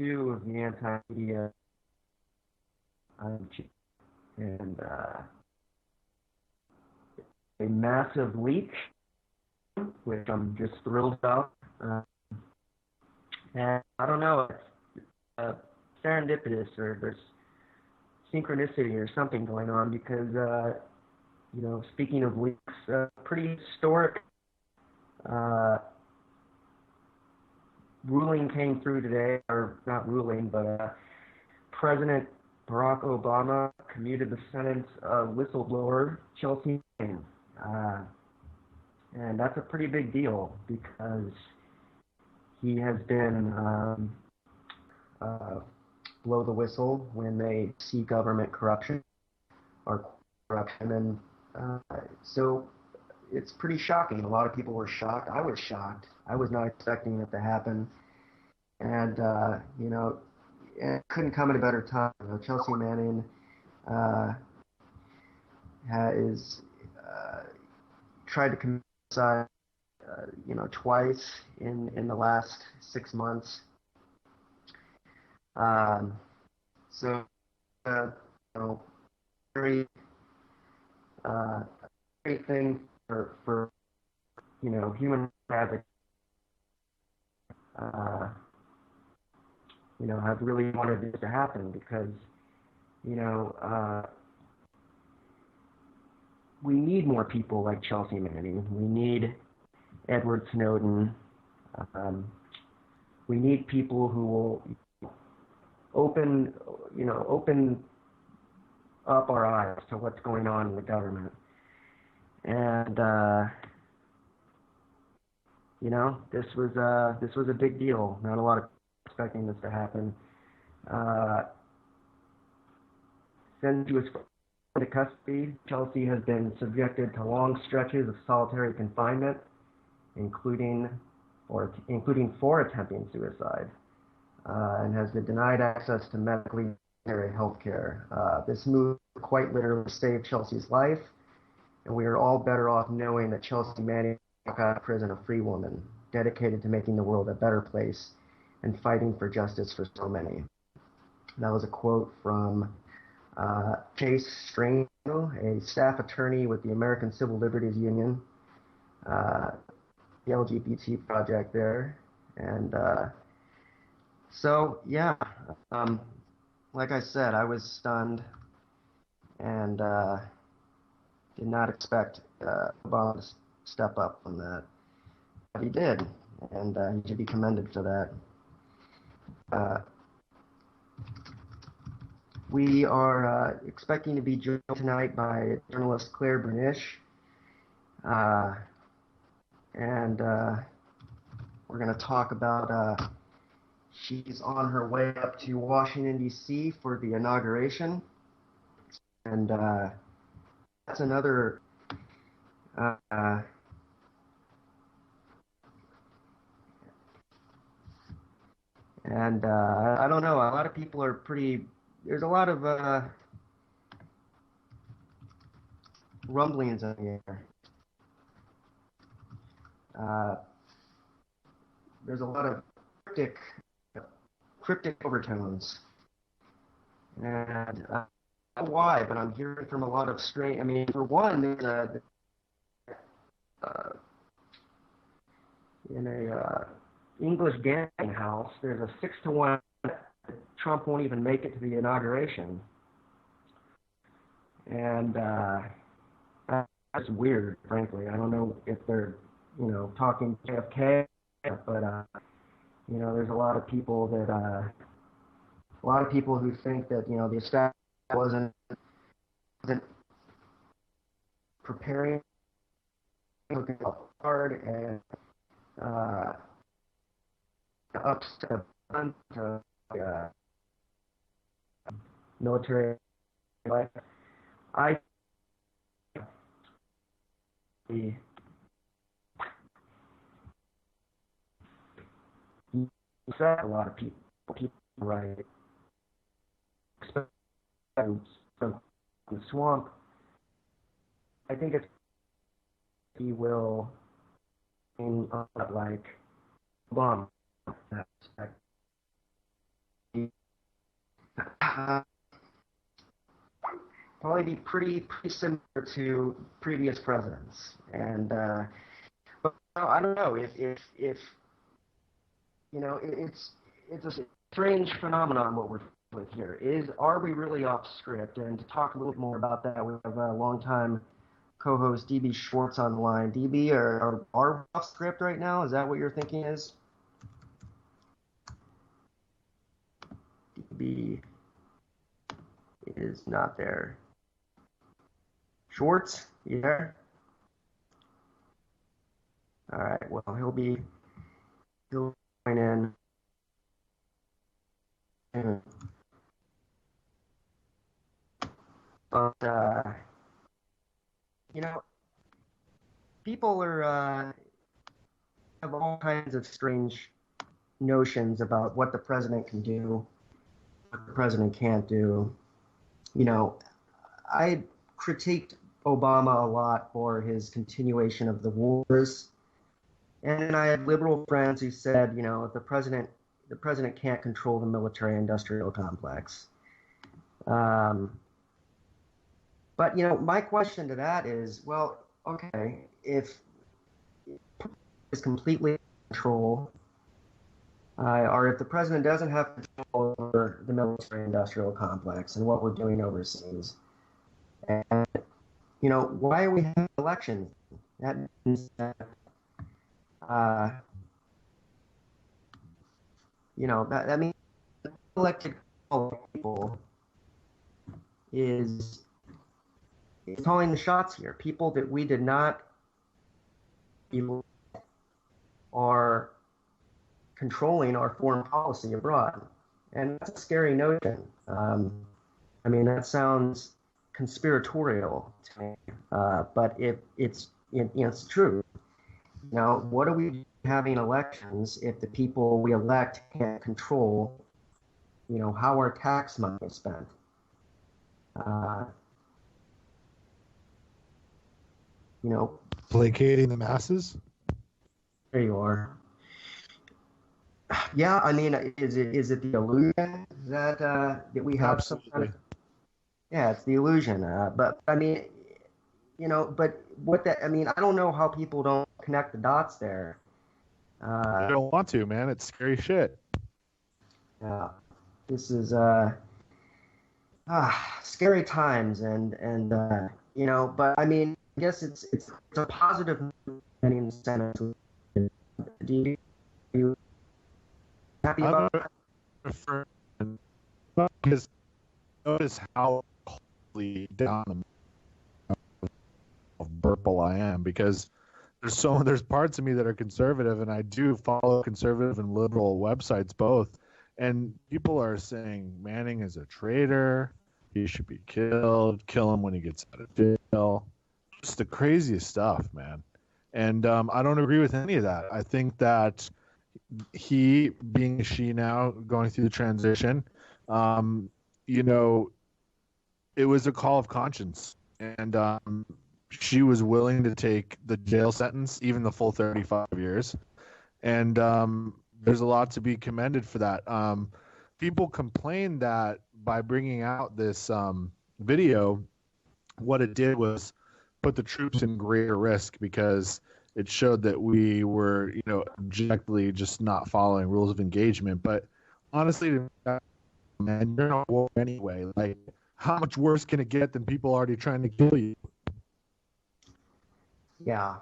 2 of the anti-media and a massive leak, which I'm just thrilled about. And I don't know, it's serendipitous, or there's synchronicity or something going on, because, speaking of leaks, pretty historic ruling came through today, or not ruling, but President Barack Obama commuted the sentence of whistleblower Chelsea Manning. And that's a pretty big deal, because he has been blow the whistle when they see government corruption or corruption. And so it's pretty shocking. A lot of people were shocked. I was shocked. I was not expecting it to happen. And, it couldn't come at a better time. Chelsea Manning is tried to commit suicide, twice in the last 6 months. So, very great thing for human advocacy. I've really wanted this to happen, because, we need more people like Chelsea Manning. We need Edward Snowden. We need people who will open up our eyes to what's going on in the government. And this was a big deal. Not a lot of expecting this to happen. Since she was into custody, Chelsea has been subjected to long stretches of solitary confinement, including for attempting suicide, and has been denied access to medically necessary health care. This move quite literally saved Chelsea's life, and we are all better off knowing that Chelsea Manning walked out of prison a free woman, dedicated to making the world a better place and fighting for justice for so many. That was a quote from Chase Strano, a staff attorney with the American Civil Liberties Union, the LGBT project there. And like I said, I was stunned and did not expect Obama to step up on that. But he did, and he should be commended for that. We are expecting to be joined tonight by journalist Claire Bernish, and we're going to talk about, she's on her way up to Washington, D.C. for the inauguration, and that's another I don't know, a lot of people are there's a lot of rumblings in the air. There's a lot of cryptic overtones. And I don't know why, but I'm hearing from a lot of for one, there's in a English gambling house, there's a 6-to-1 that Trump won't even make it to the inauguration. And that's weird, frankly. I don't know if they're, talking JFK, but, there's a lot of people who think that, the establishment wasn't preparing, looking hard, and up to military life. I said a lot of people right from the swamp. I think he will like Obama. probably be pretty similar to previous presidents. And but I don't know if it's a strange phenomenon what we're with here. Are we really off script? And to talk a little bit more about that, we have a longtime co-host DB Schwartz on the line. DB, are we off script right now? Is that what your thinking is? DB is not there. Schwartz, you there? All right. Well, he'll join in. But people have all kinds of strange notions about what the president can do, what the president can't do. I critiqued Obama a lot for his continuation of the wars, and I had liberal friends who said, if the president can't control the military-industrial complex. But, my question to that is, well, okay, if is completely in control, or if the president doesn't have control over the military-industrial complex and what we're doing overseas, and, why are we having elections? That means that, that means elected people is calling the shots here. People that we did not elect are controlling our foreign policy abroad, and that's a scary notion. That sounds conspiratorial to me, but it's true. Now, what are we having elections if the people we elect can't control, how our tax money is spent? Placating the masses? There you are. Yeah, is it the illusion that we have? Absolutely. Yeah, it's the illusion. But what that, I don't know how people don't connect the dots there. I don't want to, man. It's scary shit. Yeah, this is scary times, and but I guess it's a positive in the Senate. Do you happy about that? Because notice how closely down of Burple I am, because there's parts of me that are conservative, and I do follow conservative and liberal websites both, and people are saying Manning is a traitor, he should be killed, kill him when he gets out of jail. Just the craziest stuff, man. And I don't agree with any of that. I think that he, being a she now, going through the transition, it was a call of conscience, and she was willing to take the jail sentence, even the full 35 years. And there's a lot to be commended for that. People complain that by bringing out this video, what it did was put the troops in greater risk, because it showed that we were, objectively just not following rules of engagement. But honestly, man, you're not war anyway. Like, how much worse can it get than people already trying to kill you? Yeah.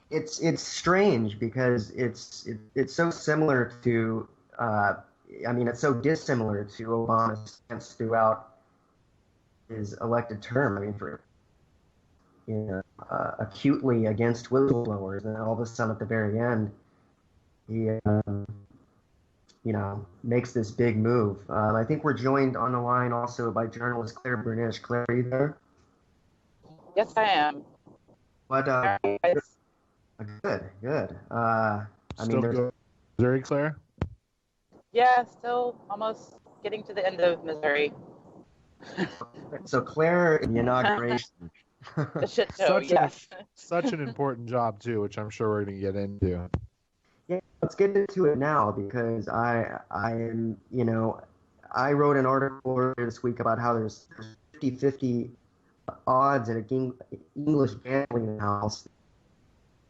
It's strange because it's so similar to it's so dissimilar to Obama's stance throughout his elected term. For acutely against whistleblowers, and all of a sudden at the very end, he makes this big move. I think we're joined on the line also by journalist Claire Bernish. Claire, are you there? Yes, I am. What? Good. Still Missouri, Claire? Yeah, still almost getting to the end of Missouri. So Claire, the inauguration. The shit show, yes. Such an important job too, which I'm sure we're going to get into. Yeah, let's get into it now because I am, I wrote an article earlier this week about how there's 50-50 odds in a English gambling house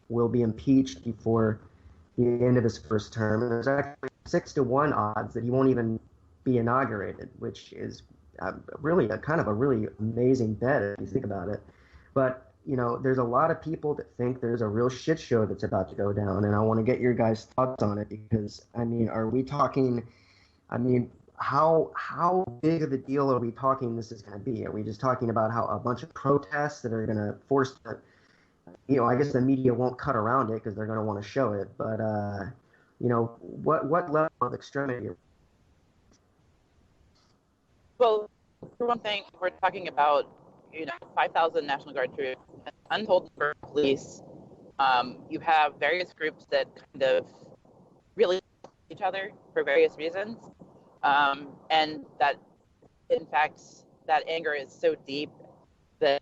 will be impeached before the end of his first term, and there's actually 6-1 odds that he won't even be inaugurated, which is really a kind of a really amazing bet if you think about it. But there's a lot of people that think there's a real shit show that's about to go down, and I want to get your guys' thoughts on it because are we talking? How big of a deal are we talking this is going to be? Are we just talking about how a bunch of protests that are going to force the, I guess the media won't cut around it because they're going to want to show it, but what level of extremity? Well, for one thing, we're talking about 5,000 National Guard troops, an untold number of police. You have various groups that kind of really hate each other for various reasons, and that, in fact, that anger is so deep that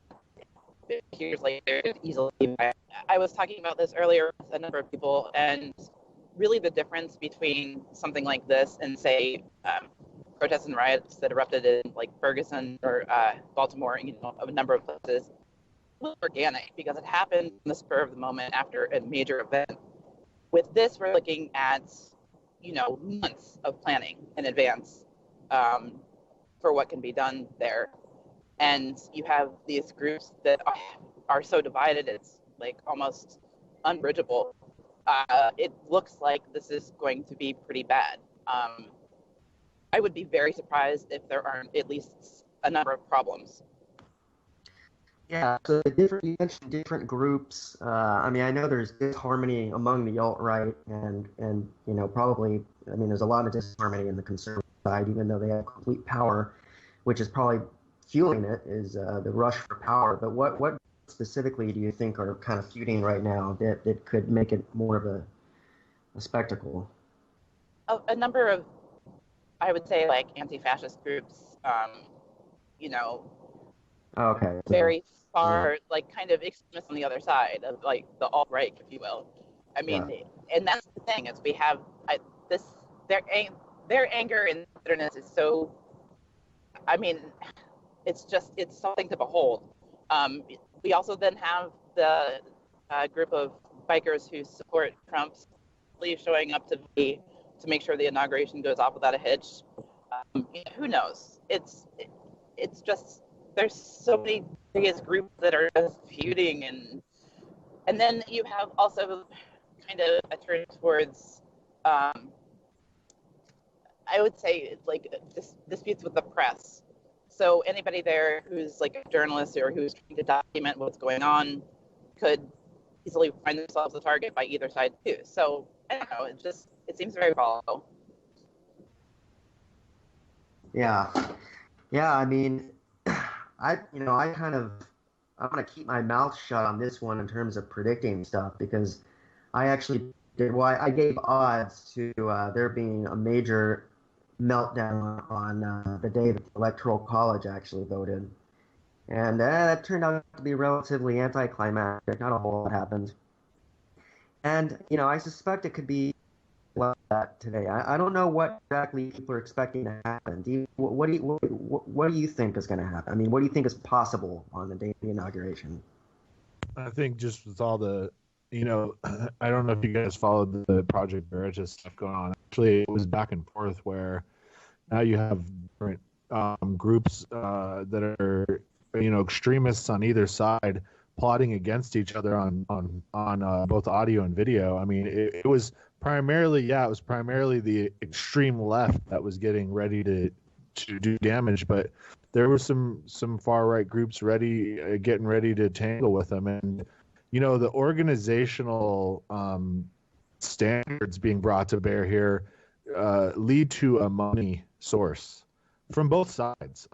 years later easily. I was talking about this earlier with a number of people, and really the difference between something like this and, say, protests and riots that erupted in like Ferguson or Baltimore, a number of places, was organic because it happened in the spur of the moment after a major event. With this, we're looking at, months of planning in advance for what can be done there. And you have these groups that are so divided, it's like almost unbridgeable. It looks like this is going to be pretty bad. I would be very surprised if there aren't at least a number of problems. Yeah, so you mentioned different groups. I know there's disharmony among the alt-right and probably, there's a lot of disharmony in the conservative side, even though they have complete power, which is probably fueling it, is the rush for power. But what specifically do you think are kind of feuding right now that could make it more of a spectacle? A number of, I would say, like anti-fascist groups, okay, very far, like kind of extremists on the other side of like the alt-right, if you will. And that's the thing is we have their anger and bitterness is so. It's something to behold. We also then have the group of bikers who support Trump's showing up to make sure the inauguration goes off without a hitch. Who knows? It's just there's so many various groups that are just feuding, and then you have also kind of a turn towards I would say like disputes with the press. So anybody there who's like a journalist or who's trying to document what's going on could easily find themselves a target by either side too. So I don't know. It seems very volatile. Yeah. I'm going to keep my mouth shut on this one in terms of predicting stuff because I actually did. Well, I gave odds to there being a major meltdown on the day that the Electoral College actually voted. And that turned out to be relatively anticlimactic. Not a whole lot happened. And, I suspect it could be like that today. I don't know what exactly people are expecting to happen. What do you think is going to happen? What do you think is possible on the day of the inauguration? I think just with all the, I don't know if you guys followed the Project Veritas stuff going on. Actually, it was back and forth where now you have different groups that are, extremists on either side plotting against each other on both audio and video. It was primarily the extreme left that was getting ready to do damage, but there were some far right groups getting ready to tangle with them, and the organizational standards being brought to bear here lead to a money source from both sides.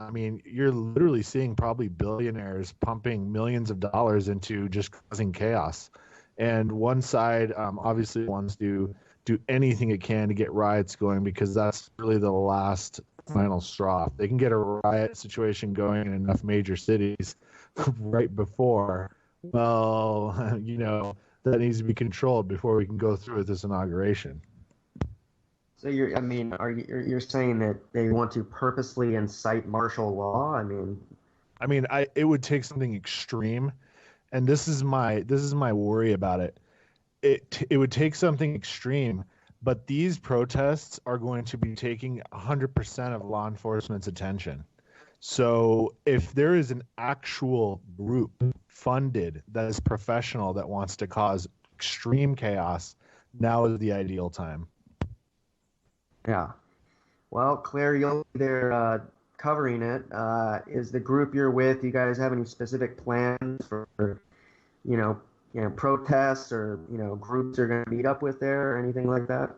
You're literally seeing probably billionaires pumping millions of dollars into just causing chaos. And one side obviously wants to do anything it can to get riots going because that's really the last final straw. They can get a riot situation going in enough major cities right before, that needs to be controlled before we can go through with this inauguration. So you're saying that they want to purposely incite martial law? It would take something extreme, and this is my worry about it. It would take something extreme, but these protests are going to be taking 100% of law enforcement's attention. So if there is an actual group funded that is professional that wants to cause extreme chaos, now is the ideal time. Yeah. Well, Claire, you'll be there covering it. Is the group you're with, you guys have any specific plans for, protests or, groups you're going to meet up with there or anything like that?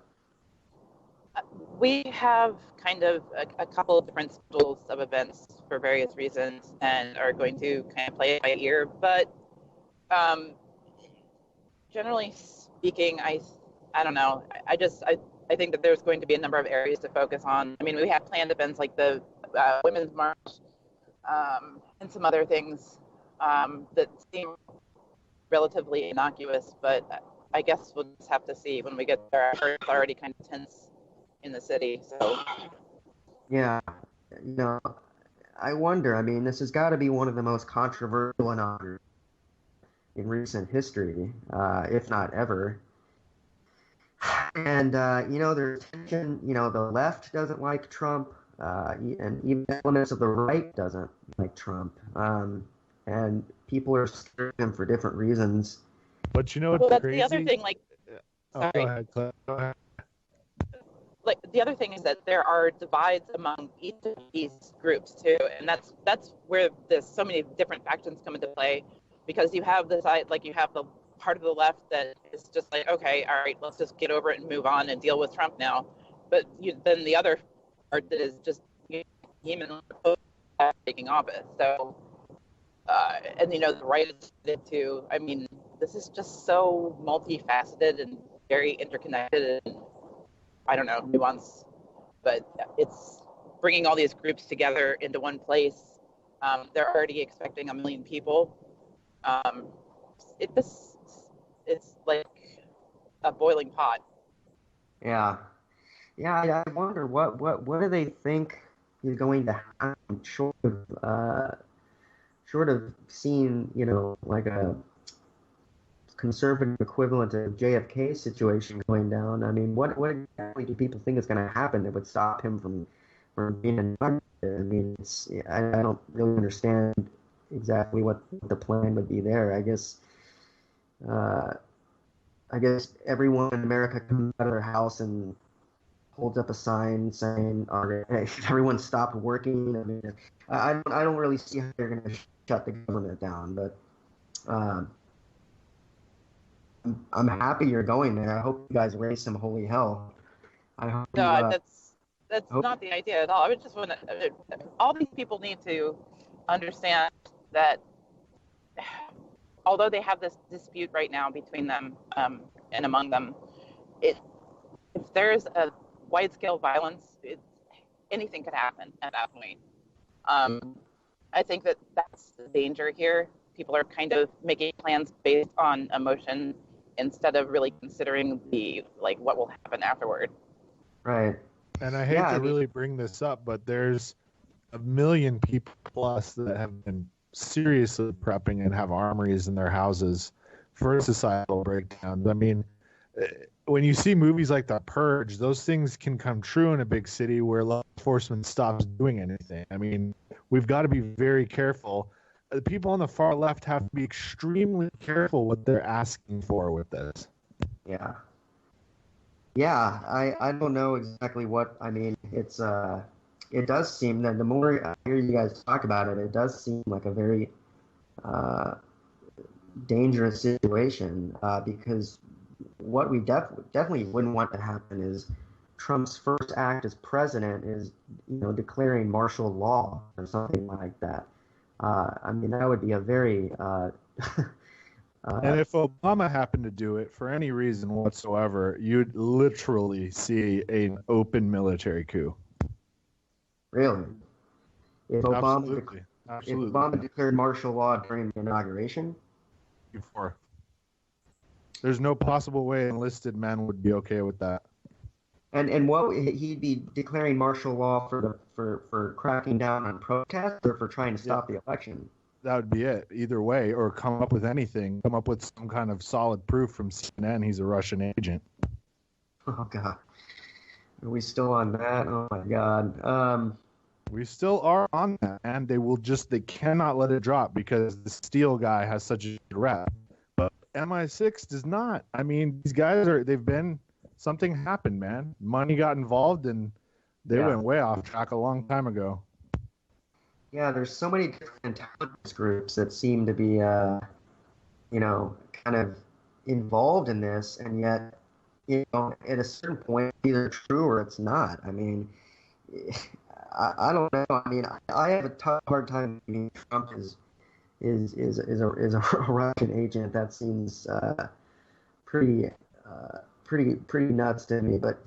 We have kind of a couple of different schedules of events for various reasons and are going to kind of play it by ear. But generally speaking, I don't know. I think that there's going to be a number of areas to focus on. We have planned events like the Women's March and some other things that seem relatively innocuous, but I guess we'll just have to see when we get there. I've heard it's already kind of tense in the city, so. Yeah, I wonder, this has got to be one of the most controversial inaugurations in recent history, if not ever. And, there's tension, the left doesn't like Trump, and even elements of the right doesn't like Trump. And people are scared of him for different reasons. But that's crazy? The other thing, sorry. Go ahead, Claire. Go ahead. The other thing is that there are divides among each of these groups too, and that's where there's so many different factions come into play, because you have the side, you have the part of the left that is just like, okay, all right, let's just get over it and move on and deal with Trump now. But then the other part that is just vehemently opposed to taking office. So, and the right is too. This is just so multifaceted and very interconnected and, I don't know, nuance. But it's bringing all these groups together into one place. They're already expecting 1 million people. It's like a boiling pot. Yeah. I wonder what do they think is going to happen, short of seeing, like a conservative equivalent of JFK situation going down. What exactly do people think is going to happen that would stop him from being inaugurated? I don't really understand exactly what the plan would be there. I guess everyone in America comes out of their house and holds up a sign saying, "Hey, everyone stop working." I don't really see how they're going to shut the government down, but I'm happy you're going there. I hope you guys raise some holy hell. That's not the idea at all. I would just want to. All these people need to understand that although they have this dispute right now between them and among them, if there's a wide-scale violence, anything could happen at that point. I think that's the danger here. People are kind of making plans based on emotion instead of really considering what will happen afterward. Right. And I hate to really bring this up, but there's 1 million people plus that have been seriously prepping and have armories in their houses for societal breakdowns. When you see movies like The Purge, those things can come true in a big city where law enforcement stops doing anything. We've got to be very careful. The people on the far left have to be extremely careful what they're asking for with this. Yeah. Yeah, I don't know exactly what, it's, it does seem that the more I hear you guys talk about it, it does seem like a very dangerous situation, because what we definitely wouldn't want to happen is Trump's first act as president is, declaring martial law or something like that. That would be a very... and if Obama happened to do it for any reason whatsoever, you'd literally see an open military coup. Really? If Absolutely. Obama declared martial law during the inauguration? Before. There's no possible way enlisted men would be okay with that. And what he'd be declaring martial law for cracking down on protests or for trying to stop the election. That would be it. Either way, or come up with anything. Come up with some kind of solid proof from CNN he's a Russian agent. Oh God, are we still on that? Oh my God. We still are on that, and they cannot let it drop because the Steele guy has such a good rep. But MI6 does not. I mean, these guys something happened, man. Money got involved, and they went way off track a long time ago. Yeah, there's so many different intelligence groups that seem to be, kind of involved in this, and yet, at a certain point, either true or it's not. I mean, I don't know. I mean, I have a hard time believing Trump is a Russian agent. That seems pretty nuts to me. But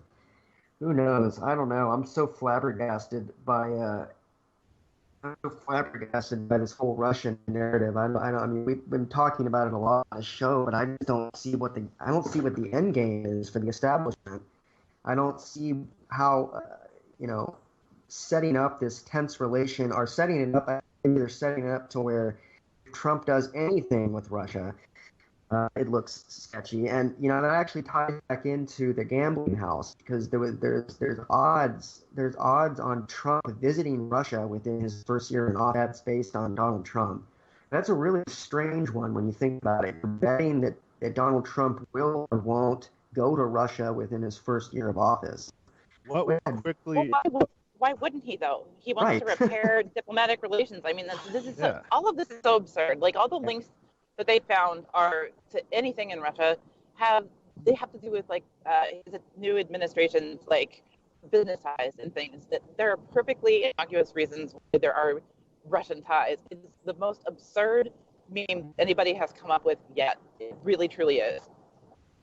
who knows? I don't know. I'm so flabbergasted by this whole Russian narrative. I mean, we've been talking about it a lot on the show, but I just don't see what the end game is for the establishment. I don't see how setting up this tense relation or setting it up. They're setting it up to where if Trump does anything with Russia, it looks sketchy. And that actually ties back into the gambling house, because there's odds on Trump visiting Russia within his first year in office. That's based on Donald Trump. That's a really strange one when you think about it. You're betting that Donald Trump will or won't go to Russia within his first year of office. Why wouldn't he, though? He wants to repair diplomatic relations. I mean, all of this is so absurd. Like, all the links that they found are to anything in Russia have to do with new administration's business ties and things. That there are perfectly innocuous reasons why there are Russian ties. It's the most absurd meme anybody has come up with yet. It really, truly is.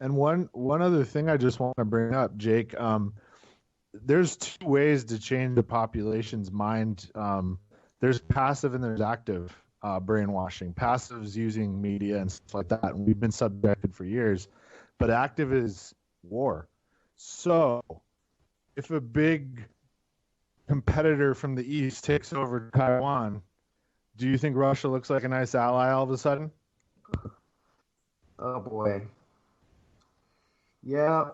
And one other thing I just want to bring up, Jake. There's two ways to change the population's mind. There's passive and there's active brainwashing. Passive is using media and stuff like that, and we've been subjected for years. But active is war. So if a big competitor from the East takes over Taiwan, do you think Russia looks like a nice ally all of a sudden? Oh, boy. Yeah.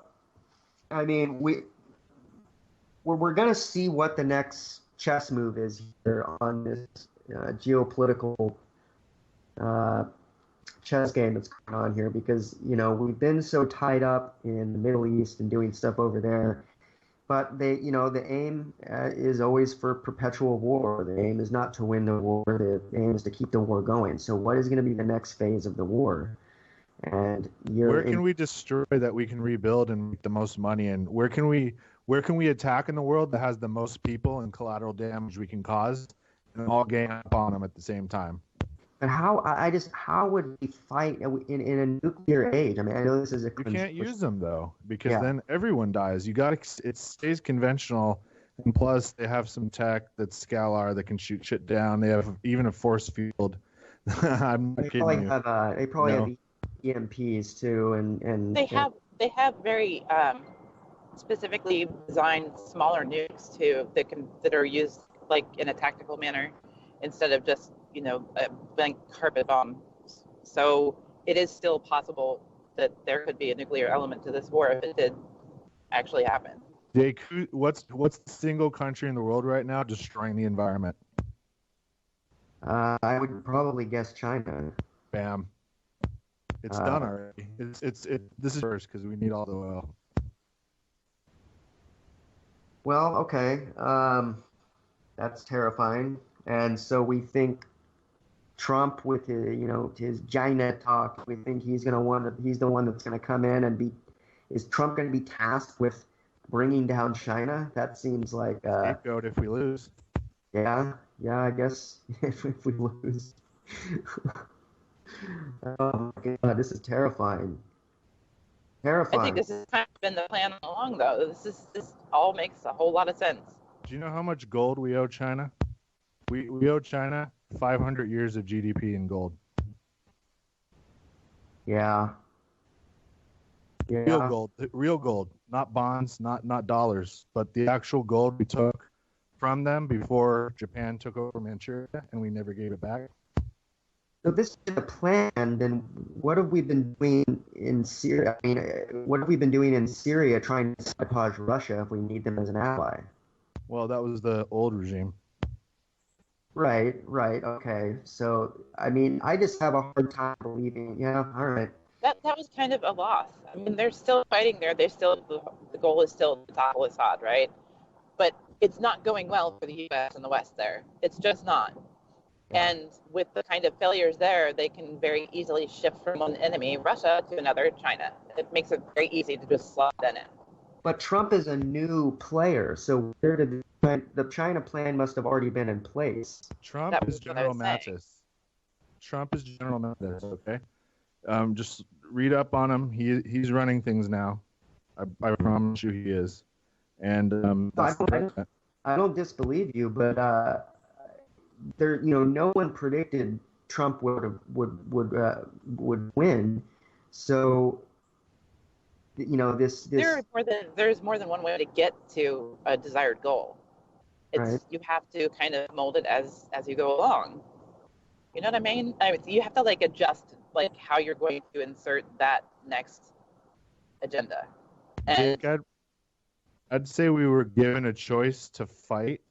I mean, we're going to see what the next chess move is here on this geopolitical chess game that's going on here, because we've been so tied up in the Middle East and doing stuff over there, but the aim is always for perpetual war. The aim is not to win the war. The aim is to keep the war going. So what is going to be the next phase of the war? And where can we destroy that we can rebuild and make the most money? And where can we attack in the world that has the most people and collateral damage we can cause, and all gang up on them at the same time? And how would we fight in a nuclear age? I mean, I know this is we can't use them though, because then everyone dies. It stays conventional, and plus they have some tech that's Scalar that can shoot shit down. They have even a force field. I'm not kidding you. They probably have EMPs too, and they have very specifically designed smaller nukes too that are used in a tactical manner instead of just a blank carpet bomb. So it is still possible that there could be a nuclear element to this war if it did actually happen. Jake, what's the single country in the world right now destroying the environment? I would probably guess China. Bam. It's done already. This is first because we need all the oil. Well, okay. That's terrifying. And so we think Trump, with his China talk, we think he's the one that's going to come in and is Trump going to be tasked with bringing down China? That seems like scapegoat if we lose. Yeah, I guess if we lose. Oh my God, this is terrifying. I think this has kind of been the plan all along, though. This all makes a whole lot of sense. Do you know how much gold we owe China? We owe China 500 years of GDP in gold. Yeah. Yeah. real gold, not bonds, not dollars, but the actual gold we took from them before Japan took over Manchuria, and we never gave it back. So this is a plan. Then what have we been doing in Syria? I mean, what have we been doing in Syria trying to sabotage Russia if we need them as an ally? Well, that was the old regime. Right, right, okay. So, I mean, I just have a hard time believing, yeah, all right. That was kind of a loss. I mean, they're still fighting there. They're still the goal is still to topple Assad, right? But it's not going well for the U.S. and the West there. It's just not. Yeah. And with the kind of failures there, they can very easily shift from one enemy, Russia, to another, China. It makes it very easy to just slot that in. But Trump is a new player, so where did the China plan must have already been in place. Trump is General Mattis. Trump is General Mattis, okay? Just read up on him. He's running things now. I promise you he is. And I don't disbelieve you, but no one predicted Trump would win. So this there's more than one way to get to a desired goal. Right. You have to kind of mold it as you go along. You know what I mean? You have to adjust how you're going to insert that next agenda. And Jake, I'd say we were given a choice to fight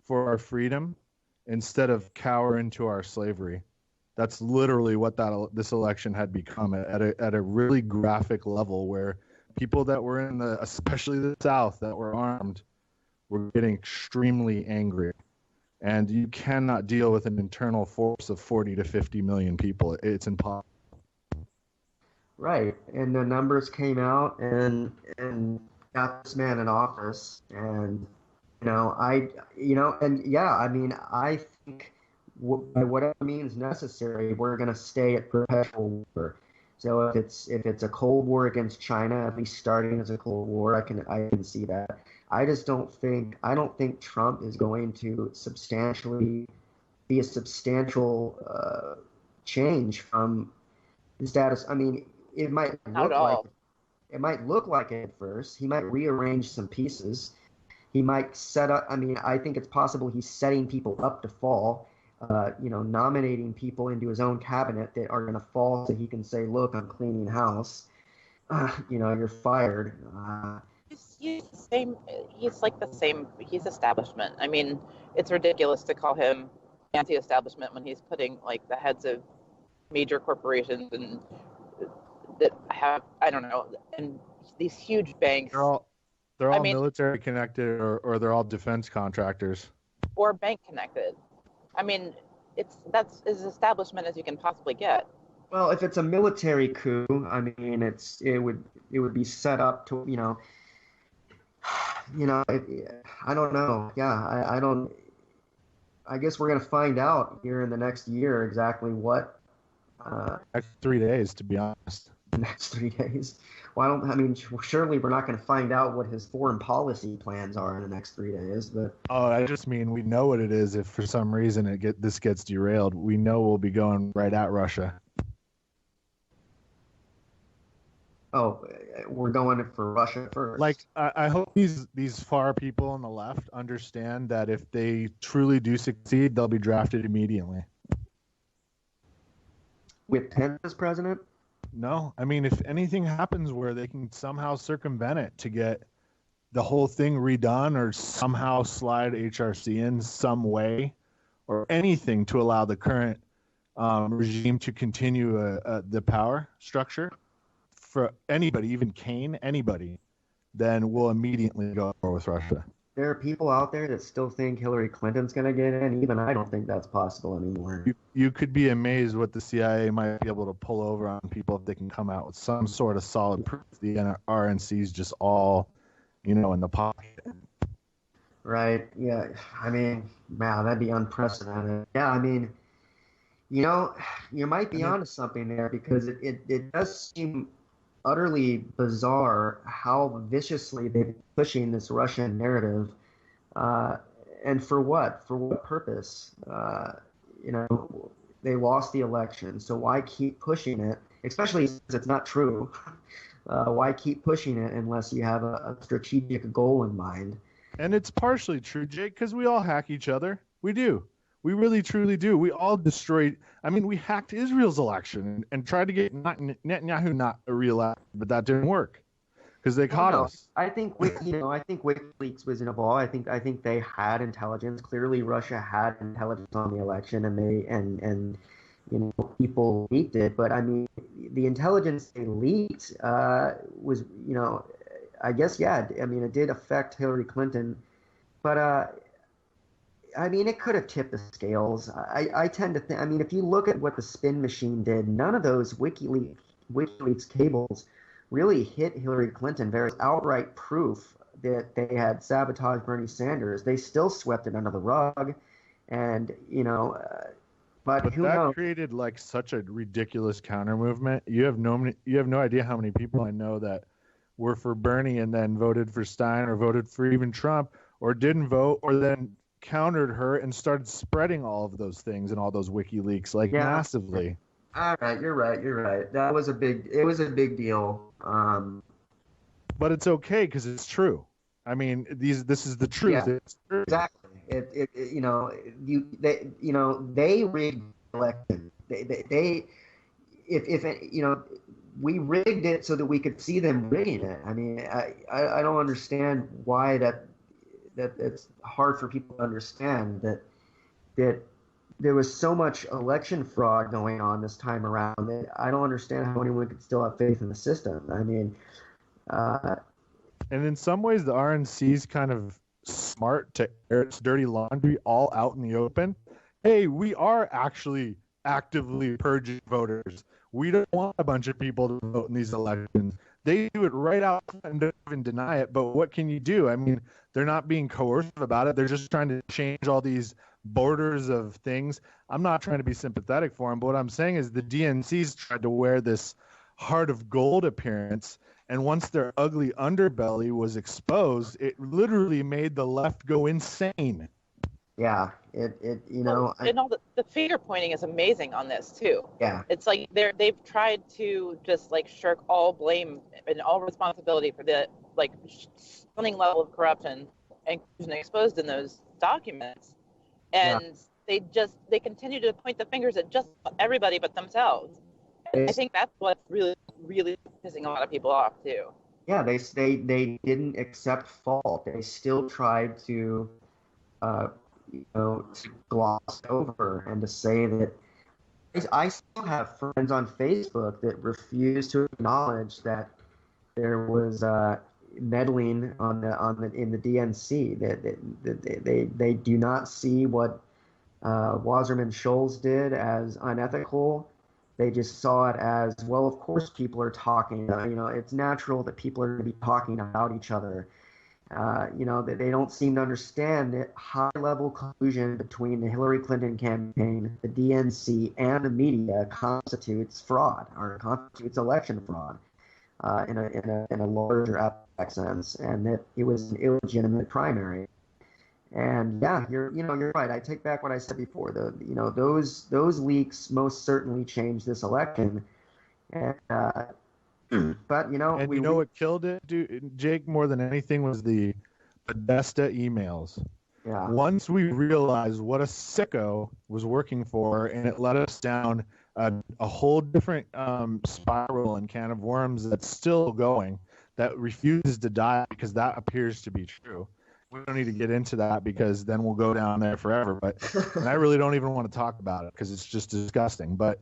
for our freedom instead of cower into our slavery. That's literally what this election had become at a really graphic level, where people that were especially the South, that were armed, were getting extremely angry. And you cannot deal with an internal force of 40 to 50 million people. It's impossible. Right. And the numbers came out and got this man in office. And, I think by whatever means necessary, we're going to stay at perpetual war. So if it's a Cold War against China, at least starting as a Cold War, I can see that. I don't think Trump is going to be a substantial change from the status. I mean, it might look like it at first. He might rearrange some pieces. He might set up. I mean, I think it's possible he's setting people up to fall. Nominating people into his own cabinet that are going to fall, so he can say, "Look, I'm cleaning house. You're fired." He's the same. He's like the same. He's establishment. I mean, it's ridiculous to call him anti-establishment when he's putting the heads of major corporations and that have and these huge banks. They're all military connected, or they're all defense contractors, or bank connected. I mean, that's as establishment as you can possibly get. Well, if it's a military coup, I mean, it would be set up to I don't know. Yeah, I don't. I guess we're gonna find out here in the next year exactly what. Next 3 days, to be honest. Next 3 days. Surely we're not going to find out what his foreign policy plans are in the next 3 days. But I just mean we know what it is. If for some reason this gets derailed, we know we'll be going right at Russia. Oh, we're going for Russia first. I hope these far people on the left understand that if they truly do succeed, they'll be drafted immediately. With Pence as president? No, I mean, if anything happens where they can somehow circumvent it to get the whole thing redone, or somehow slide HRC in some way, or anything to allow the current regime to continue the power structure for anybody, even Kane, anybody, then we'll immediately go with Russia. There are people out there that still think Hillary Clinton's going to get in. Even I don't think that's possible anymore. You could be amazed what the CIA might be able to pull over on people if they can come out with some sort of solid proof. The RNC's just all, in the pocket. Right. Yeah. I mean, wow, that'd be unprecedented. Yeah. I mean, you might be onto something there, because it does seem utterly bizarre how viciously they've been pushing this Russian narrative, and for what? For what purpose? They lost the election, so why keep pushing it? Especially since it's not true. why keep pushing it unless you have a strategic goal in mind? And it's partially true, Jake, because we all hack each other. We do. We really, truly do. We all destroyed. I mean, we hacked Israel's election and tried to get Netanyahu not reelected, but that didn't work because they caught us. I think I think WikiLeaks was involved. I think they had intelligence. Clearly, Russia had intelligence on the election, and people leaked it. But I mean, the intelligence they leaked was, I guess, yeah. I mean, it did affect Hillary Clinton, but I mean, it could have tipped the scales. I tend to think. I mean, if you look at what the spin machine did, none of those WikiLeaks cables really hit Hillary Clinton. There's outright proof that they had sabotaged Bernie Sanders. They still swept it under the rug, and but who that knows? Created like such a ridiculous counter movement. You have no idea how many people I know that were for Bernie and then voted for Stein or voted for even Trump or didn't vote or then countered her and started spreading all of those things and all those WikiLeaks massively. All right, you're right. It was a big deal. But it's okay because it's true. I mean, this is the truth. Yeah, it's true. Exactly. They rigged the election. We rigged it so that we could see them rigging it. I mean, I don't understand why that it's hard for people to understand that there was so much election fraud going on this time around that I don't understand how anyone could still have faith in the system. I mean, and in some ways, the RNC's kind of smart to air its dirty laundry all out in the open. Hey, we are actually actively purging voters. We don't want a bunch of people to vote in these elections. They do it right out and don't even deny it. But what can you do? I mean, they're not being coercive about it. They're just trying to change all these borders of things. I'm not trying to be sympathetic for them, but what I'm saying is the DNC's tried to wear this heart of gold appearance, and once their ugly underbelly was exposed, it literally made the left go insane. Yeah, and all the finger pointing is amazing on this too. Yeah, it's like they've tried to just like shirk all blame and all responsibility for the like stunning level of corruption and exposed in those documents, and they continue to point the fingers at just everybody but themselves. And I think that's what's really, really pissing a lot of people off too. Yeah, they didn't accept fault. They still tried to to gloss over and to say that I still have friends on Facebook that refuse to acknowledge that there was meddling in the DNC. That they do not see what Wasserman Schultz did as unethical. They just saw it as, well, of course people are talking. It's natural that people are going to be talking about each other. They don't seem to understand that high-level collusion between the Hillary Clinton campaign, the DNC, and the media constitutes fraud, or constitutes election fraud, in a larger abstract sense, and that it was an illegitimate primary. And yeah, you're right. I take back what I said before. Those leaks most certainly changed this election. And but what killed it, Jake, more than anything was the Podesta emails. Yeah. Once we realized what a sicko was working for, and it led us down a whole different spiral and can of worms that's still going, that refuses to die, because that appears to be true. We don't need to get into that because then we'll go down there forever. And I really don't even want to talk about it because it's just disgusting. But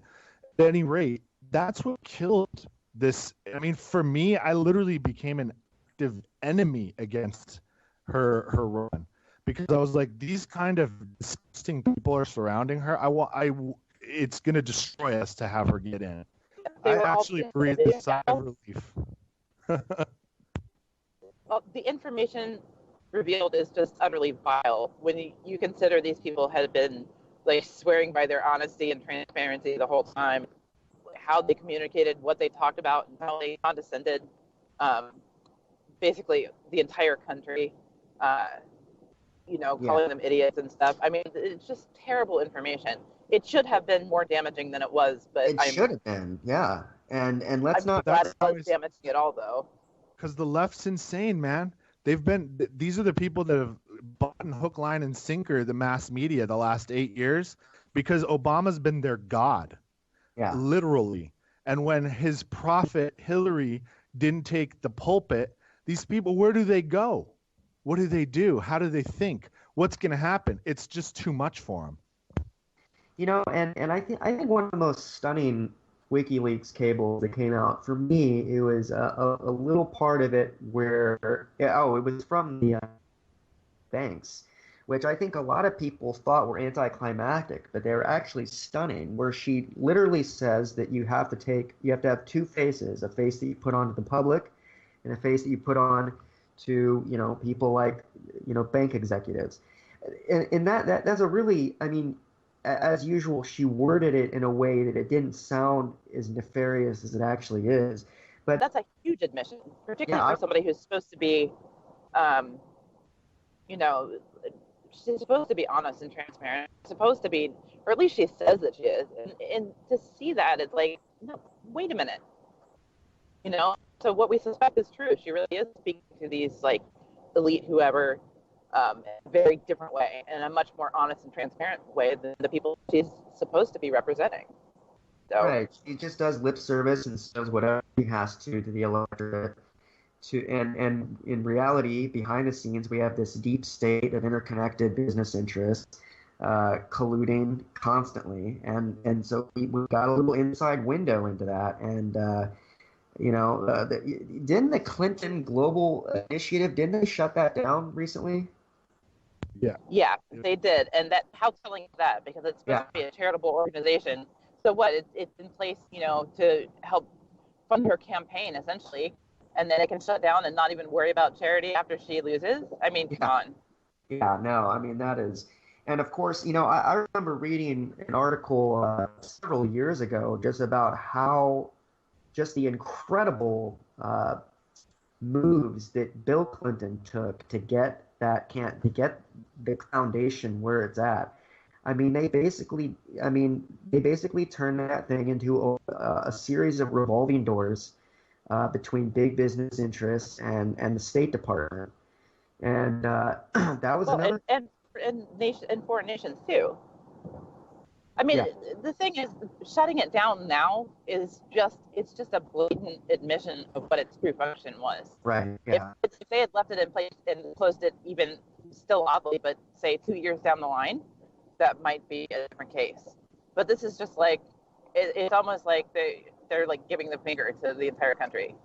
at any rate, that's what killed this. I mean, for me, I literally became an active enemy against her run, because I was like, these kind of disgusting people are surrounding her. It's going to destroy us to have her get in. I actually breathed a sigh of relief. Well, the information revealed is just utterly vile when you consider these people had been like swearing by their honesty and transparency the whole time, how they communicated, what they talked about, and how they condescended basically the entire country, calling them idiots and stuff. I mean, it's just terrible information. It should have been more damaging than it was, but it should have been, yeah. And let's I'm not. glad That's it was always damaging it all, though. because the left's insane, man. These are the people that have bought and hook, line, and sinker the mass media the last 8 years because Obama's been their god, Yeah. literally. And when his prophet Hillary didn't take the pulpit, these people, where do they go? What do they do? How do they think? What's going to happen? It's just too much for them. And I think one of the most stunning WikiLeaks cables that came out for me, it was a little part of it where it was from the banks, which I think a lot of people thought were anticlimactic, but they were actually stunning. Where she literally says that you have to have two faces: a face that you put on to the public, and a face that you put on to people like bank executives. And that's a really, I mean, as usual, she worded it in a way that it didn't sound as nefarious as it actually is. But That's a huge admission, particularly yeah, for somebody who's supposed to be, um, you know, she's supposed to be honest and transparent. Supposed to be, or at least she says that she is. And to see that, it's like, no, wait a minute. So what we suspect is true. She really is speaking to these like elite whoever in a very different way, in a much more honest and transparent way than the people she's supposed to be representing. So, right. She just does lip service and says whatever she has to the electorate. And in reality, behind the scenes, we have this deep state of interconnected business interests colluding constantly, and so we've got a little inside window into that. And didn't the Clinton Global Initiative, didn't they shut that down recently? Yeah, they did. And how telling is that? Because it's supposed to be a charitable organization. So what? It's in place, to help fund her campaign, essentially. And then it can shut down and not even worry about charity after she loses? I mean, come on. Yeah, no, I mean, that is. And of course, I remember reading an article several years ago just about how just the incredible moves that Bill Clinton took to get the foundation where it's at. I mean, they basically turned that thing into a series of revolving doors between big business interests and the State Department, and that was another. And foreign nations too. I mean, The thing is, shutting it down now it's just a blatant admission of what its true function was. Right. Yeah. If they had left it in place and closed it, even still oddly, but say 2 years down the line, that might be a different case. But this is just like it's almost like they're like giving the finger to the entire country.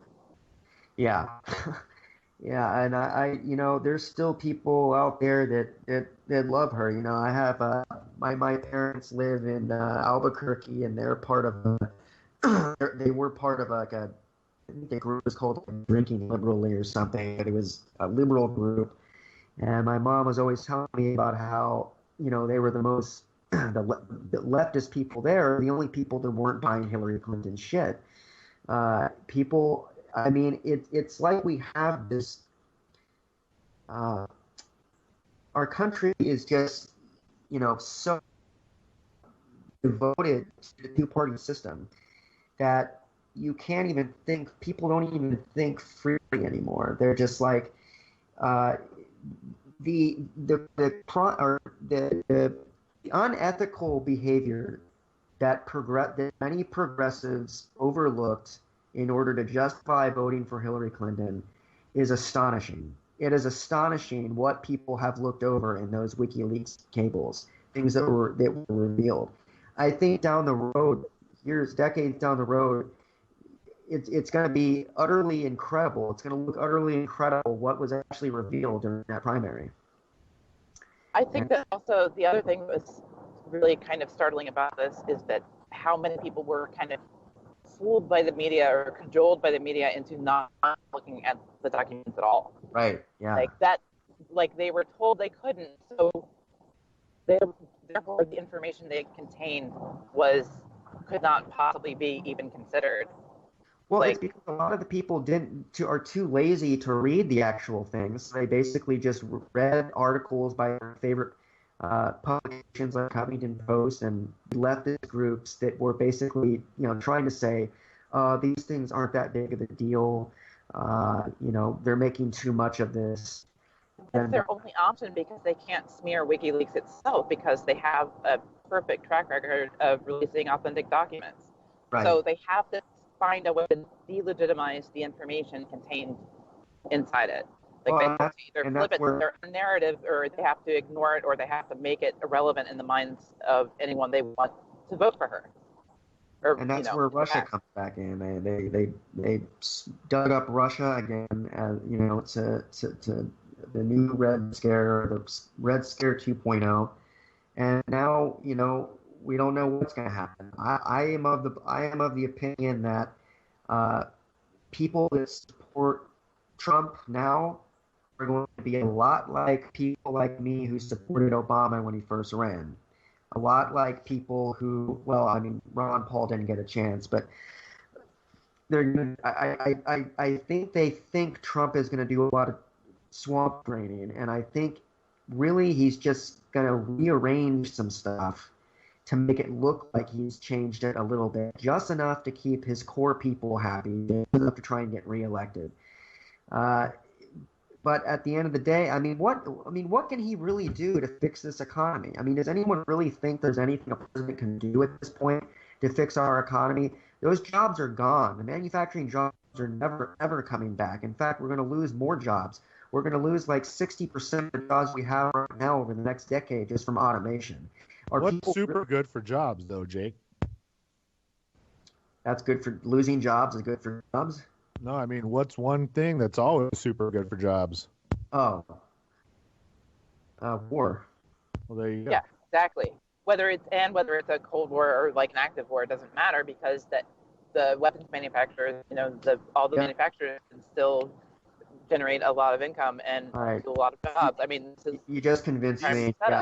Yeah. Yeah, and I there's still people out there that love her. I have my parents live in Albuquerque, and they're part of they were part of like I think the group was called Drinking Liberally or something, but it was a liberal group. And my mom was always telling me about how they were the most the leftist people there, the only people that weren't buying Hillary Clinton shit. People. I mean, it's like we have this. Our country is just, so devoted to the two-party system that you can't even think. People don't even think freely anymore. They're just like the unethical behavior that many progressives overlooked in order to justify voting for Hillary Clinton is astonishing. It is astonishing what people have looked over in those WikiLeaks cables, things that were revealed. I think down the road, decades down the road, it's going to be utterly incredible. It's going to look utterly incredible what was actually revealed during that primary. I think that also the other thing that was really kind of startling about this is that how many people were kind of fooled by the media or cajoled by the media into not looking at the documents at all. Right. Yeah. Like that, like they were told they couldn't, so therefore the information they contained could not possibly be even considered. Well, it's because a lot of the people are too lazy to read the actual things. They basically just read articles by their favorite publications like Huffington Post and leftist groups that were basically, trying to say, these things aren't that big of a deal. They're making too much of this. That's their only option because they can't smear WikiLeaks itself because they have a perfect track record of releasing authentic documents. Right. So they have to find a way to delegitimize the information contained inside it. Like they have to either flip it to their narrative, or they have to ignore it, or they have to make it irrelevant in the minds of anyone they want to vote for her. And that's where Russia comes back in. They dug up Russia again, as to the new Red Scare, the Red Scare 2.0, and now we don't know what's going to happen. I am of the opinion that people that support Trump now are going to be a lot like people like me who supported Obama when he first ran. A lot like people who, Ron Paul didn't get a chance, but I think they think Trump is going to do a lot of swamp draining, and I think really he's just going to rearrange some stuff to make it look like he's changed it a little bit, just enough to keep his core people happy, enough to try and get reelected. But at the end of the day, what can he really do to fix this economy? Does anyone really think there's anything a president can do at this point to fix our economy? Those jobs are gone. The manufacturing jobs are never, ever coming back. In fact, we're going to lose more jobs. We're going to lose like 60% of the jobs we have right now over the next decade just from automation. What's super good for jobs, though, Jake? That's good for losing jobs is good for jobs? No, what's one thing that's always super good for jobs? Oh. War. Well, there you go. Yeah, exactly. Whether it's a Cold War or like an active war, it doesn't matter because the weapons manufacturers, all the manufacturers can still generate a lot of income and do a lot of jobs. You just convinced me. Yeah.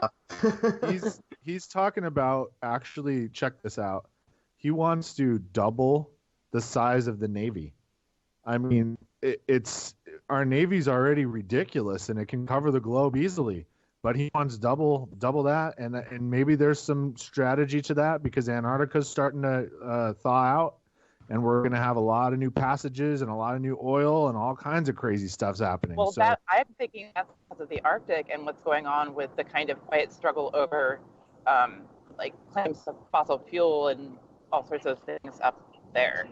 He's talking about, actually, check this out. He wants to double the size of the Navy. It's our Navy's already ridiculous and it can cover the globe easily, but he wants double that, and maybe there's some strategy to that because Antarctica's starting to thaw out, and we're going to have a lot of new passages and a lot of new oil and all kinds of crazy stuff's happening. Well, I'm thinking that's because of the Arctic and what's going on with the kind of quiet struggle over claims of fossil fuel and all sorts of things up there.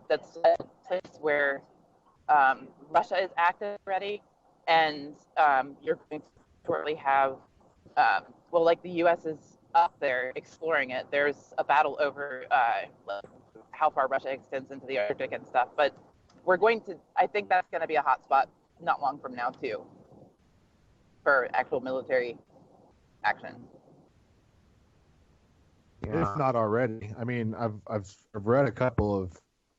That's a place where Russia is active already, and you're going to shortly have, the U.S. is up there exploring it. There's a battle over how far Russia extends into the Arctic and stuff, but I think that's going to be a hot spot not long from now, too, for actual military action. Yeah. If not already. I've read a couple of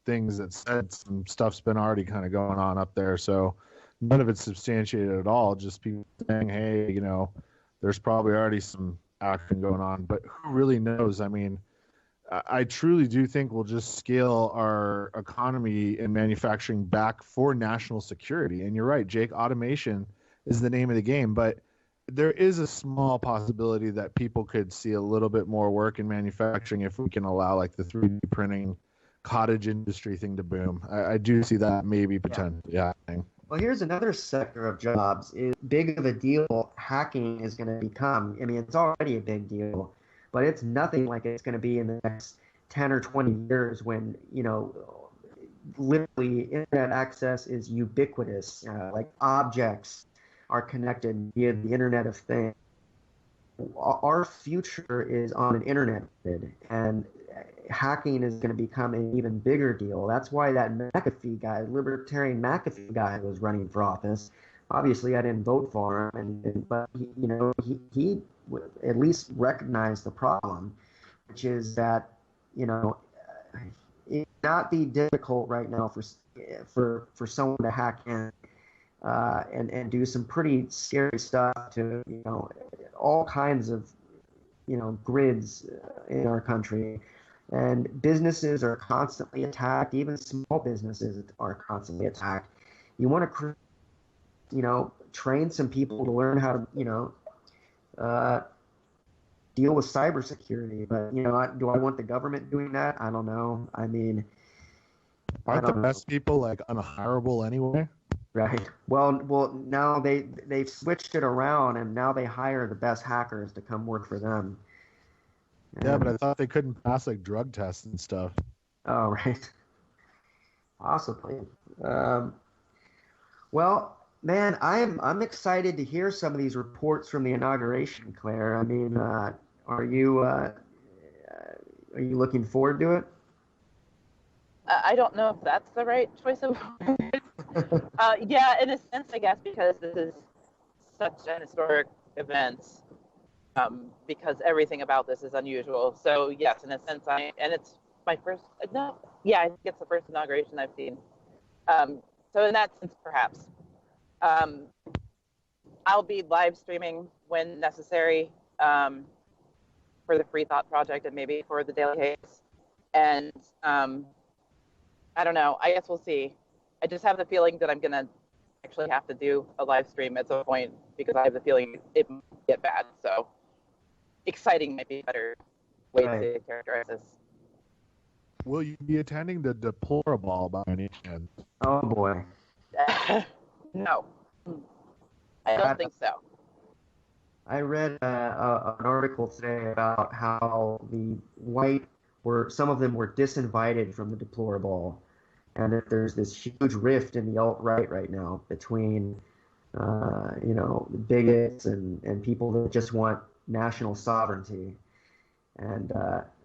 things that said some stuff's been already kind of going on up there, so none of it's substantiated at all. Just people saying, hey, there's probably already some action going on, but who really knows? I truly do think we'll just scale our economy and manufacturing back for national security. And you're right, Jake, automation is the name of the game, but there is a small possibility that people could see a little bit more work in manufacturing if we can allow like the 3D printing cottage industry thing to boom. I do see that maybe potentially happening. Well, here's another sector of jobs. Is big of a deal hacking is going to become. It's already a big deal, but it's nothing like it's going to be in the next 10 or 20 years when, literally internet access is ubiquitous. Like objects are connected via the Internet of Things. Our future is on an internet grid, and hacking is going to become an even bigger deal. That's why that McAfee guy, libertarian McAfee guy, was running for office. Obviously, I didn't vote for him, but he at least recognized the problem, which is that it not be difficult right now for someone to hack in and do some pretty scary stuff to all kinds of grids in our country. And businesses are constantly attacked. Even small businesses are constantly attacked. You want to, train some people to learn how to, deal with cybersecurity. But, do I want the government doing that? I don't know. I Aren't the don't know. best people like unhirable anyway? Right. Well, now they've switched it around, and now they hire the best hackers to come work for them. Yeah, but I And thought they couldn't pass like drug tests and stuff. oh, right, possibly. Um, well, man, I'm excited to hear some of these reports from the inauguration, Claire. I mean, are you looking forward to it? I don't know if that's the right choice of words. Yeah, in a sense, I guess, because this is such an historic event, because everything about this is unusual. So yes, in a sense, and it's my first. No, yeah, I think it's the first inauguration I've seen. So in that sense, perhaps um, I'll be live streaming when necessary, for the Free Thought Project and maybe for the Daily Case. And I don't know. I guess we'll see. I just have the feeling that I'm gonna actually have to do a live stream at some point because I have the feeling it might get bad. So exciting might be a better way Right. to characterize this. Will you be attending the Deplorable by any chance? Oh boy. No, I don't think so. I read an article today about how some of them were disinvited from the Deplorable, and that there's this huge rift in the alt-right right now between, bigots and people that just want national sovereignty. And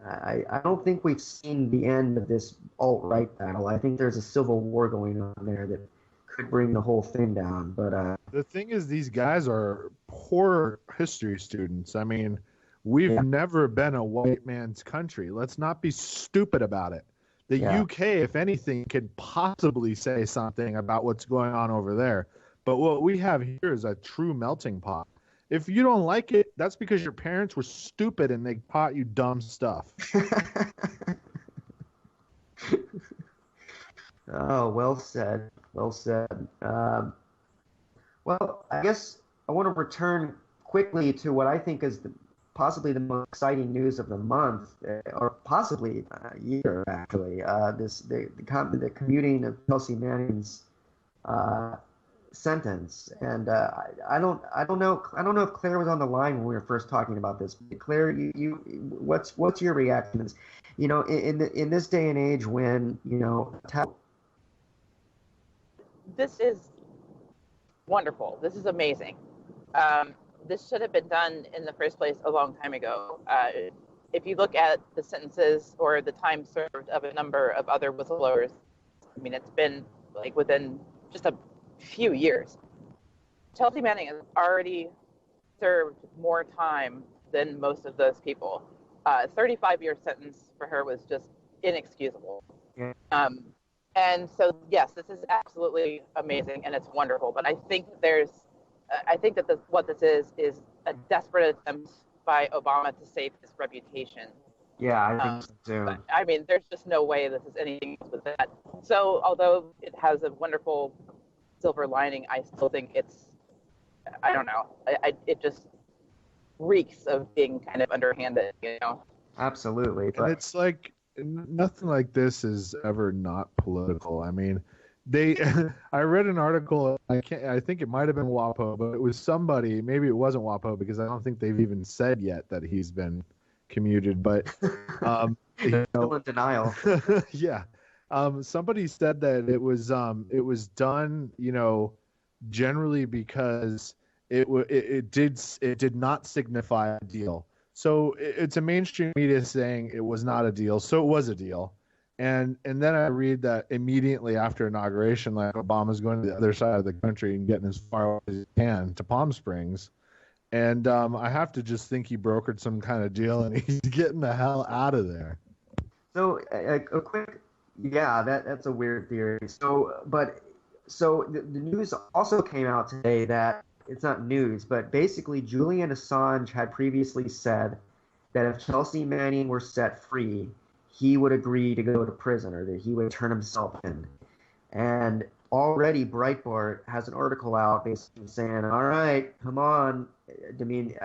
I don't think we've seen the end of this alt-right battle. I think there's a civil war going on there that could bring the whole thing down. But The thing is, these guys are poor history students. I mean, we've never been a white man's country. Let's not be stupid about it. The UK, if anything, could possibly say something about what's going on over there. But what we have here is a true melting pot. If you don't like it, that's because your parents were stupid and they taught you dumb stuff. Oh, well said. Well said. Well, I guess I want to return quickly to what I think is possibly the most exciting news of the month, or possibly year, actually. The commuting of Chelsea Manning's sentence, and I don't know if Claire was on the line when we were first talking about this. Claire, what's your reaction? In this day and age when This is wonderful. This is amazing. This should have been done in the first place a long time ago. If you look at the sentences or the time served of a number of other whistleblowers, I mean, it's been like within just a few years. Chelsea Manning has already served more time than most of those people. 35-year sentence for her was just inexcusable. Yeah. And so, yes, this is absolutely amazing and it's wonderful. But I think that what this is a desperate attempt by Obama to save his reputation. Yeah, I think so too. I mean, there's just no way this is anything with that. So, although it has a wonderful silver lining, I still think I don't know. It just reeks of being kind of underhanded, Absolutely. And it's like nothing like this is ever not political. I mean, I read an article. I think it might have been WAPO, but it was somebody. Maybe it wasn't WAPO because I don't think they've even said yet that he's been commuted. But still in denial. Yeah. Somebody said that it was done, generally because it did not signify a deal. So it's a mainstream media saying it was not a deal, so it was a deal. And then I read that immediately after inauguration, like Obama's going to the other side of the country and getting as far as he can to Palm Springs. And I have to just think he brokered some kind of deal and he's getting the hell out of there. So a quick, that's a weird theory. So the news also came out today that it's not news, but basically Julian Assange had previously said that if Chelsea Manning were set free, he would agree to go to prison or that he would turn himself in. And already Breitbart has an article out basically saying, all right, come on. I mean,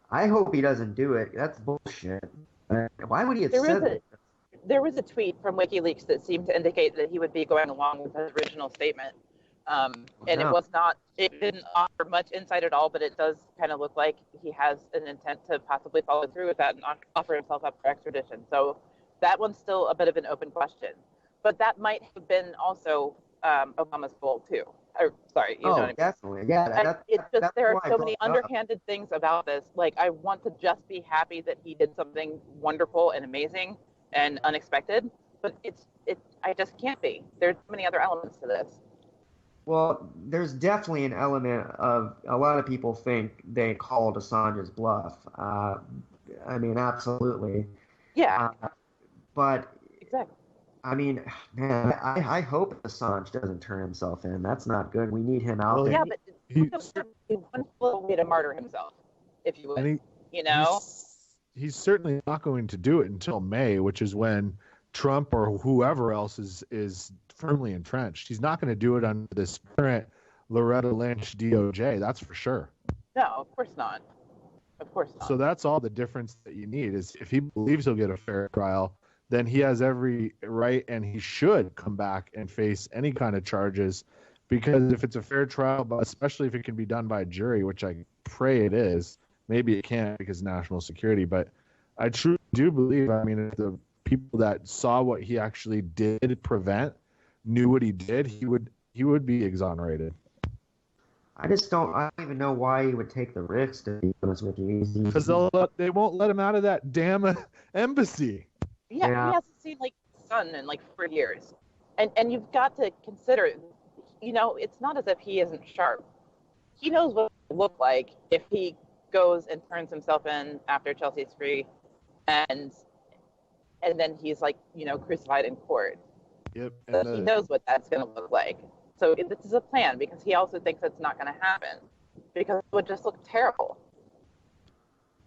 I hope he doesn't do it. That's bullshit. Why would he have said that? there was a tweet from WikiLeaks that seemed to indicate that he would be going along with his original statement. And it didn't offer much insight at all, but it does kind of look like he has an intent to possibly follow through with that and offer himself up for extradition. So that one's still a bit of an open question. But that might have been also Obama's goal too. Or, sorry, you know what I mean? Definitely. Yeah. There are so many underhanded things about this. Like, I want to just be happy that he did something wonderful and amazing and unexpected, but I just can't be. There's so many other elements to this. Well, there's definitely an element of a lot of people think they called Assange's bluff. I mean, absolutely. Yeah. But exactly. I mean, man, I hope Assange doesn't turn himself in. That's not good. We need him out there. Yeah, but one little way to martyr himself, if you would. You know? He's certainly not going to do it until May, which is when Trump or whoever else is firmly entrenched. He's not going to do it under this current Loretta Lynch DOJ. That's for sure. No, of course not. Of course not. So that's all the difference that you need is if he believes he'll get a fair trial, then he has every right and he should come back and face any kind of charges, because if it's a fair trial, but especially if it can be done by a jury, which I pray it is, maybe it can't because of national security, but I truly do believe, I mean, if the people that saw what he actually did prevent knew what he did, he would be exonerated. I don't even know why he would take the risk, to be honest with you. Because they won't let him out of that damn embassy. Yeah, he hasn't seen like the sun in like 4 years. And you've got to consider, you know, it's not as if he isn't sharp. He knows what it would look like if he goes and turns himself in after Chelsea's free and then he's like, you know, crucified in court. Yep. So he knows what that's going to look like. So this is a plan because he also thinks it's not going to happen because it would just look terrible.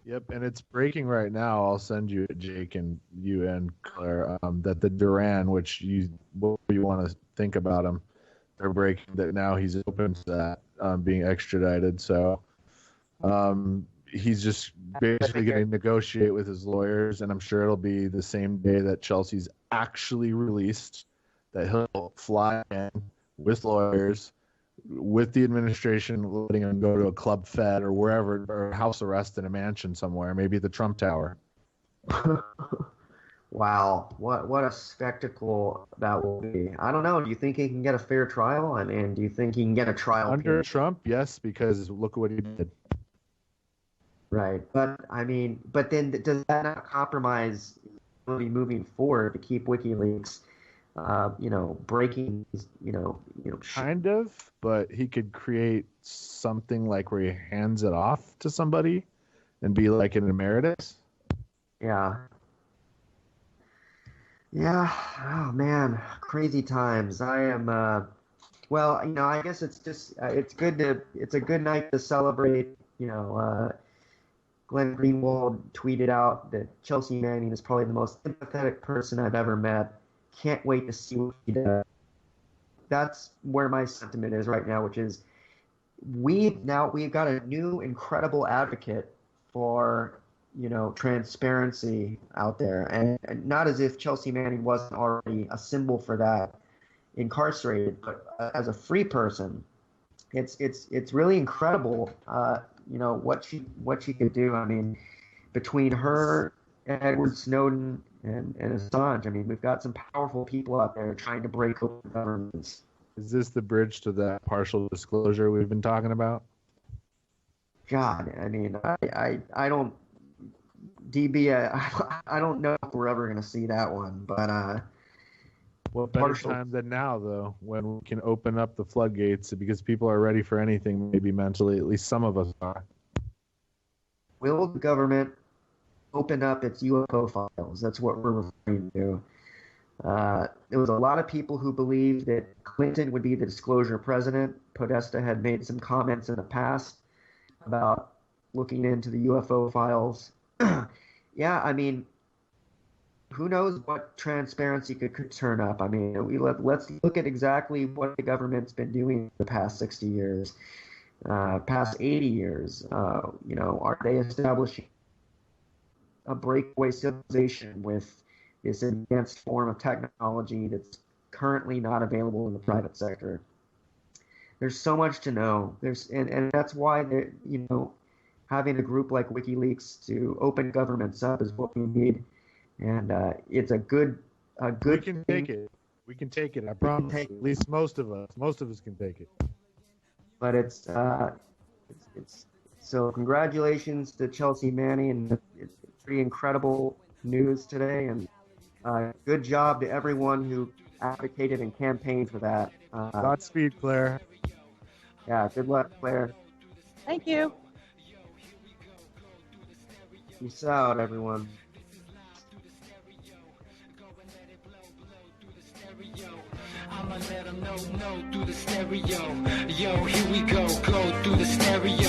Yep, and it's breaking right now. I'll send you, Jake, and you and Claire, that the Duran, what you want to think about him, they're breaking that now he's open to that being extradited. So he's just basically going to negotiate with his lawyers, and I'm sure it'll be the same day that Chelsea's actually released, that he'll fly in with lawyers, with the administration letting him go to a club fed or wherever, or house arrest in a mansion somewhere, maybe the Trump Tower. Wow, what a spectacle that will be. I don't know. Do you think he can get a fair trial? I mean, do you think he can get a trial under Trump? Yes, because look what he did. Right, but I mean, but then does that not compromise moving forward to keep WikiLeaks? Breaking, kind of, but he could create something like where he hands it off to somebody and be like an emeritus. Yeah. Oh man, crazy times. I am. I guess it's just it's a good night to celebrate. Glenn Greenwald tweeted out that Chelsea Manning is probably the most sympathetic person I've ever met. Can't wait to see what he does. That's where my sentiment is right now, which is we've got a new incredible advocate for transparency out there, and not as if Chelsea Manning wasn't already a symbol for that, incarcerated, but as a free person, it's really incredible. What she could do. I mean, between her, Edward Snowden, and Assange, I mean, we've got some powerful people out there trying to break open governments. Is this the bridge to that partial disclosure we've been talking about? God, I mean, I don't, DB, I don't know if we're ever going to see that one, but well, better time than now, though, when we can open up the floodgates because people are ready for anything, maybe mentally, at least some of us are. Will the government open up its UFO files? That's what we're referring to. There was a lot of people who believed that Clinton would be the disclosure president. Podesta had made some comments in the past about looking into the UFO files. Yeah, I mean, who knows what transparency could turn up. I mean, let's look at exactly what the government's been doing the past 60 years, past 80 years. Are they establishing a breakaway civilization with, this advanced form of technology that's currently not available in the private sector. There's so much to know. And that's why having a group like WikiLeaks to open governments up is what we need. And it's a good We can take it. We can take it. I promise. At least most of us can take it. But it's so congratulations to Chelsea Manning, and it's pretty incredible news today. And good job to everyone who advocated and campaigned for that. Godspeed, Claire. Yeah, good luck, Claire. Thank you. Peace out, everyone. I'ma let them know through the stereo. Yo, here we go through the stereo.